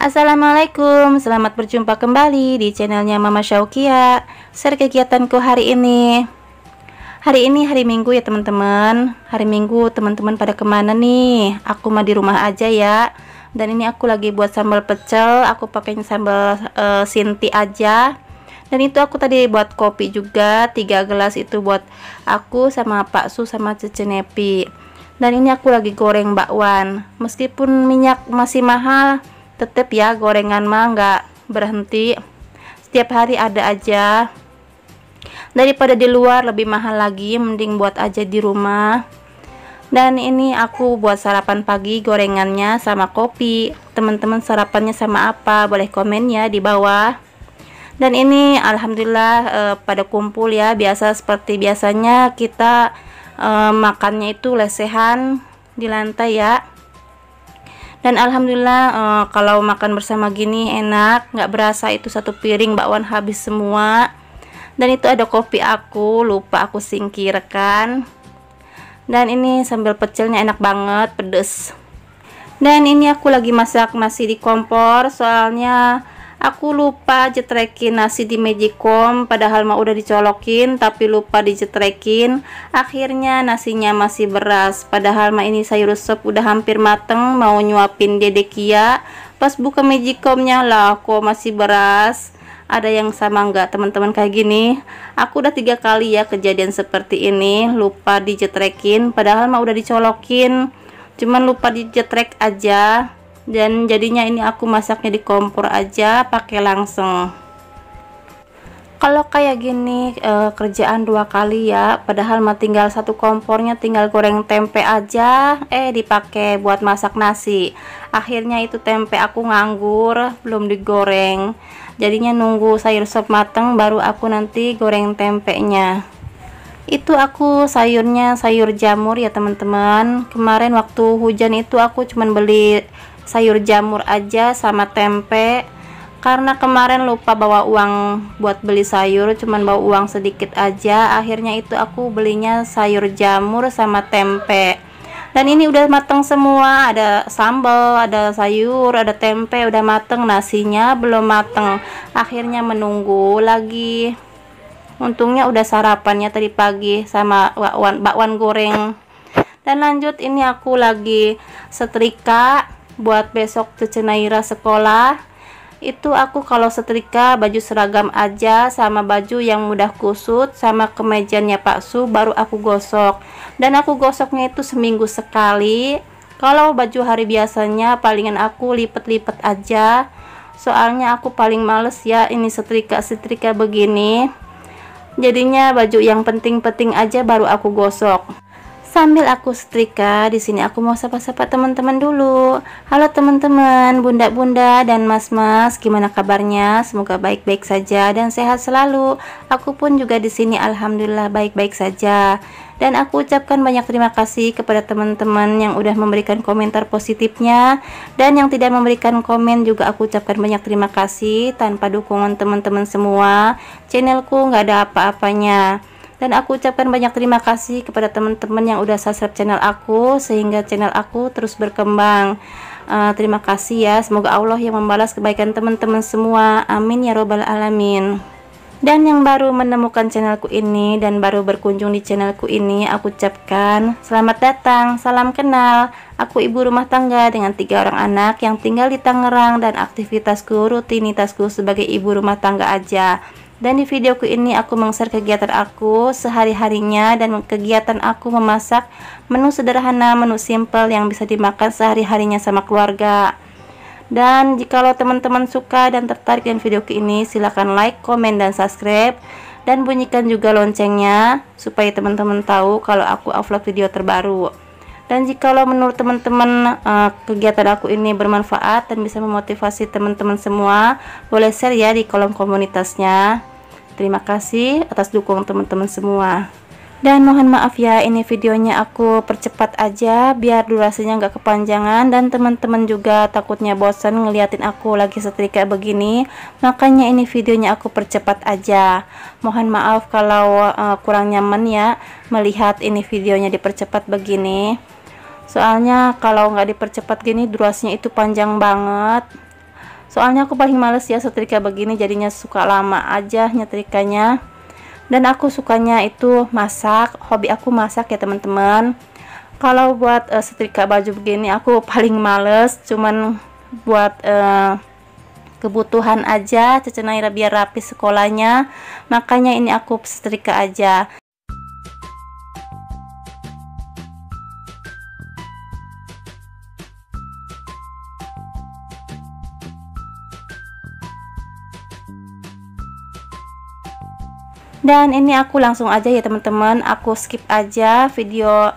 Assalamualaikum, selamat berjumpa kembali di channelnya Mama Syaukia. Share kegiatanku hari ini. Hari ini hari Minggu ya teman-teman. Hari Minggu teman-teman pada kemana nih? Aku mah di rumah aja ya. Dan ini aku lagi buat sambal pecel. Aku pakai sambal Sinti aja. Dan itu aku tadi buat kopi juga, 3 gelas itu buat aku sama Pak Su sama Cece Nepi. Dan ini aku lagi goreng bakwan. Meskipun minyak masih mahal, tetep ya gorengan mah nggak berhenti, setiap hari ada aja. Daripada di luar lebih mahal lagi, mending buat aja di rumah. Dan ini aku buat sarapan pagi, gorengannya sama kopi. Teman-teman sarapannya sama apa? Boleh komen ya di bawah. Dan ini alhamdulillah pada kumpul ya, biasa seperti biasanya kita makannya itu lesehan di lantai ya. Dan alhamdulillah kalau makan bersama gini enak, nggak berasa itu satu piring bakwan habis semua. Dan itu ada kopi aku, lupa aku singkirkan. Dan ini sambal pecelnya enak banget, pedes. Dan ini aku lagi masak nasi di kompor, soalnya aku lupa jetrekin nasi di magicom, padahal mah udah dicolokin tapi lupa dijetrekin. Akhirnya nasinya masih beras, padahal mah ini sayur sop udah hampir mateng, mau nyuapin Dede Kia. Pas buka magicomnya lah kok masih beras. Ada yang sama nggak teman-teman kayak gini? Aku udah 3 kali ya kejadian seperti ini, lupa dijetrekin padahal mah udah dicolokin, cuman lupa dijetrek aja. Dan jadinya ini aku masaknya di kompor aja pakai langseng. Kalau kayak gini kerjaan 2 kali ya, padahal mah tinggal satu kompornya, tinggal goreng tempe aja dipakai buat masak nasi. Akhirnya itu tempe aku nganggur, belum digoreng. Jadinya nunggu sayur sop mateng baru aku nanti goreng tempenya. Itu aku sayurnya sayur jamur ya teman-teman. Kemarin waktu hujan itu aku cuman beli sayur jamur aja sama tempe, karena kemarin lupa bawa uang buat beli sayur, cuman bawa uang sedikit aja. Akhirnya itu aku belinya sayur jamur sama tempe. Dan ini udah mateng semua, ada sambal, ada sayur, ada tempe, udah mateng. Nasinya belum mateng, akhirnya menunggu lagi. Untungnya udah sarapannya tadi pagi sama bakwan goreng. Dan lanjut ini aku lagi setrika buat besok Cece Naira sekolah. Itu aku kalau setrika baju seragam aja sama baju yang mudah kusut sama kemejanya Pak Su baru aku gosok. Dan aku gosoknya itu seminggu sekali. Kalau baju hari biasanya palingan aku lipet-lipet aja, soalnya aku paling males ya ini setrika begini. Jadinya baju yang penting-penting aja baru aku gosok. Sambil aku setrika, di sini aku mau sapa-sapa teman-teman dulu. Halo teman-teman, bunda-bunda dan mas-mas, gimana kabarnya? Semoga baik-baik saja dan sehat selalu. Aku pun juga di sini alhamdulillah baik-baik saja. Dan aku ucapkan banyak terima kasih kepada teman-teman yang udah memberikan komentar positifnya, dan yang tidak memberikan komen juga aku ucapkan banyak terima kasih. Tanpa dukungan teman-teman semua, channelku nggak ada apa-apanya. Dan aku ucapkan banyak terima kasih kepada teman-teman yang udah subscribe channel aku, sehingga channel aku terus berkembang. Terima kasih ya, semoga Allah yang membalas kebaikan teman-teman semua, amin ya robbal alamin. Dan yang baru menemukan channelku ini dan baru berkunjung di channelku ini, aku ucapkan selamat datang, salam kenal. Aku ibu rumah tangga dengan 3 orang anak yang tinggal di Tangerang, dan aktivitasku, rutinitasku sebagai ibu rumah tangga aja. Dan di videoku ini aku meng-share kegiatan aku sehari-harinya dan kegiatan aku memasak menu sederhana, menu simple yang bisa dimakan sehari-harinya sama keluarga. Dan jikalau teman-teman suka dan tertarik dengan videoku ini, silahkan like, komen, dan subscribe. Dan bunyikan juga loncengnya supaya teman-teman tahu kalau aku upload video terbaru. Dan jikalau menurut teman-teman kegiatan aku ini bermanfaat dan bisa memotivasi teman-teman semua, boleh share ya di kolom komunitasnya. Terima kasih atas dukungan teman-teman semua. Dan mohon maaf ya, ini videonya aku percepat aja biar durasinya nggak kepanjangan, dan teman-teman juga takutnya bosan ngeliatin aku lagi setrika begini. Makanya ini videonya aku percepat aja. Mohon maaf kalau kurang nyaman ya melihat ini videonya dipercepat begini. Soalnya kalau nggak dipercepat gini durasinya itu panjang banget. Soalnya aku paling males ya setrika begini, jadinya suka lama aja nyetrikanya. Dan aku sukanya itu masak, hobi aku masak ya teman-teman. Kalau buat setrika baju begini aku paling males, cuman buat kebutuhan aja Cece Naira biar rapi sekolahnya, makanya ini aku setrika aja. Dan ini aku langsung aja ya teman-teman, aku skip aja video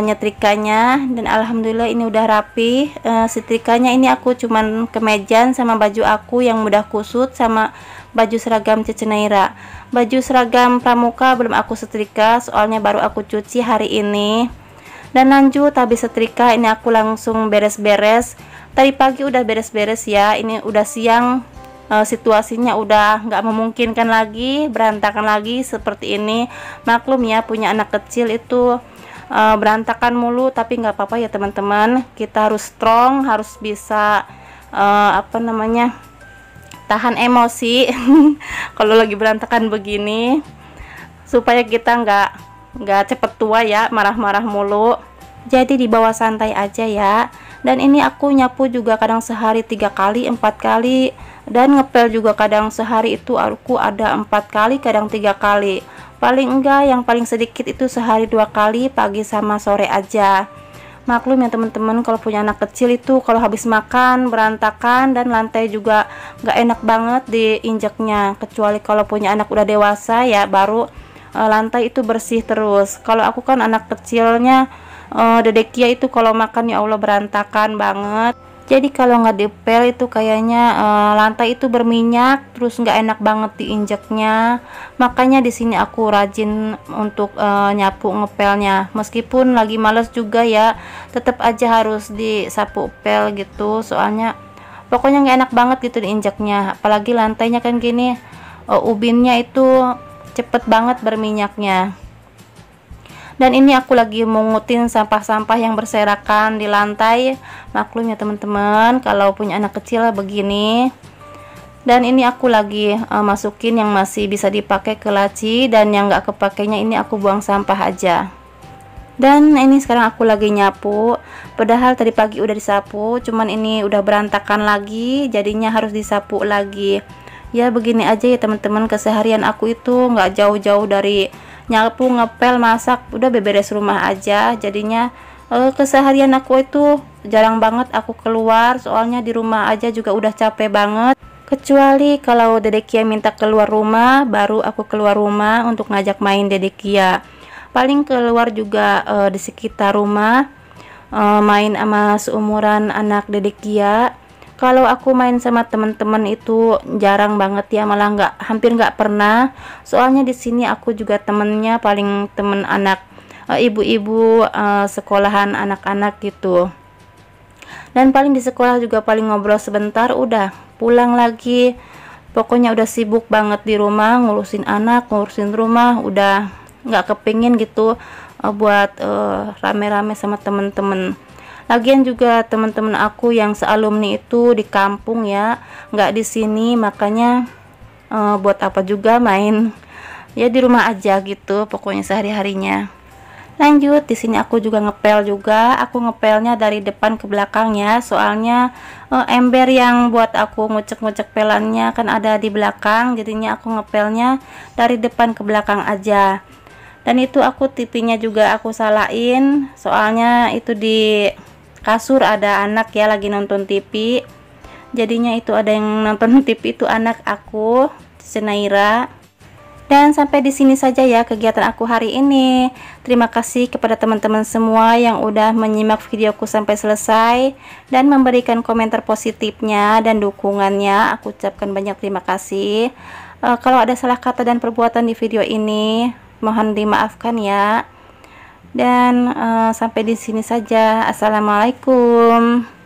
nyetrikanya. Dan alhamdulillah ini udah rapi. Setrikanya ini aku cuman kemejan sama baju aku yang mudah kusut sama baju seragam Cece Naira. Baju seragam pramuka belum aku setrika, soalnya baru aku cuci hari ini. Dan lanjut habis setrika ini aku langsung beres-beres. Tadi pagi udah beres-beres ya, ini udah siang. Situasinya udah nggak memungkinkan lagi, berantakan lagi seperti ini. Maklum ya, punya anak kecil itu berantakan mulu, tapi nggak apa-apa ya teman-teman, kita harus strong, harus bisa tahan emosi kalau lagi berantakan begini, supaya kita nggak cepet tua ya, marah-marah mulu. Jadi dibawa santai aja ya. Dan ini aku nyapu juga kadang sehari 3 kali 4 kali, dan ngepel juga kadang sehari itu aku ada 4 kali kadang 3 kali. Paling enggak yang paling sedikit itu sehari 2 kali, pagi sama sore aja. Maklum ya teman-teman, kalau punya anak kecil itu kalau habis makan berantakan, dan lantai juga nggak enak banget diinjaknya. Kecuali kalau punya anak udah dewasa ya, baru lantai itu bersih terus. Kalau aku kan anak kecilnya, dedek Kia itu kalau makan ya Allah berantakan banget. Jadi kalau nggak dipel itu kayaknya lantai itu berminyak, terus nggak enak banget diinjaknya. Makanya di sini aku rajin untuk nyapu ngepelnya. Meskipun lagi males juga ya, tetap aja harus disapu pel gitu. Soalnya pokoknya nggak enak banget gitu diinjaknya. Apalagi lantainya kan gini, ubinnya itu cepet banget berminyaknya. Dan ini aku lagi mengutin sampah-sampah yang berserakan di lantai. Maklum ya teman-teman, kalau punya anak kecil begini. Dan ini aku lagi masukin yang masih bisa dipakai ke laci, dan yang nggak kepakainya ini aku buang sampah aja. Dan ini sekarang aku lagi nyapu, padahal tadi pagi udah disapu, cuman ini udah berantakan lagi, jadinya harus disapu lagi. Ya begini aja ya teman-teman, keseharian aku itu nggak jauh-jauh dari nyapu, ngepel, masak, udah beberes rumah aja. Jadinya keseharian aku itu jarang banget aku keluar, soalnya di rumah aja juga udah capek banget. Kecuali kalau dedek Kia minta keluar rumah, baru aku keluar rumah untuk ngajak main dedek Kia. Paling keluar juga di sekitar rumah, main sama seumuran anak dedek Kia. Kalau aku main sama teman-teman itu jarang banget ya, malah hampir nggak pernah. Soalnya di sini aku juga temennya paling temen anak ibu-ibu sekolahan anak-anak gitu. Dan paling di sekolah juga paling ngobrol sebentar, udah pulang lagi. Pokoknya udah sibuk banget di rumah, ngurusin anak, ngurusin rumah, udah nggak kepingin gitu buat rame-rame sama temen-temen. Lagian juga teman-teman aku yang sealumni itu di kampung ya, nggak di sini, makanya buat apa juga main ya di rumah aja gitu, pokoknya sehari-harinya. Lanjut di sini aku juga ngepel juga, aku ngepelnya dari depan ke belakang ya, soalnya ember yang buat aku ngucek-ngucek pelannya kan ada di belakang, jadinya aku ngepelnya dari depan ke belakang aja. Dan itu aku TV-nya juga aku salahin, soalnya itu di kasur ada anak ya lagi nonton TV, jadinya itu ada yang nonton TV itu anak aku, Cece Naira. Dan sampai di sini saja ya kegiatan aku hari ini. Terima kasih kepada teman-teman semua yang udah menyimak videoku sampai selesai dan memberikan komentar positifnya dan dukungannya. Aku ucapkan banyak terima kasih. Kalau ada salah kata dan perbuatan di video ini, mohon dimaafkan ya. Dan sampai di sini saja. Assalamualaikum.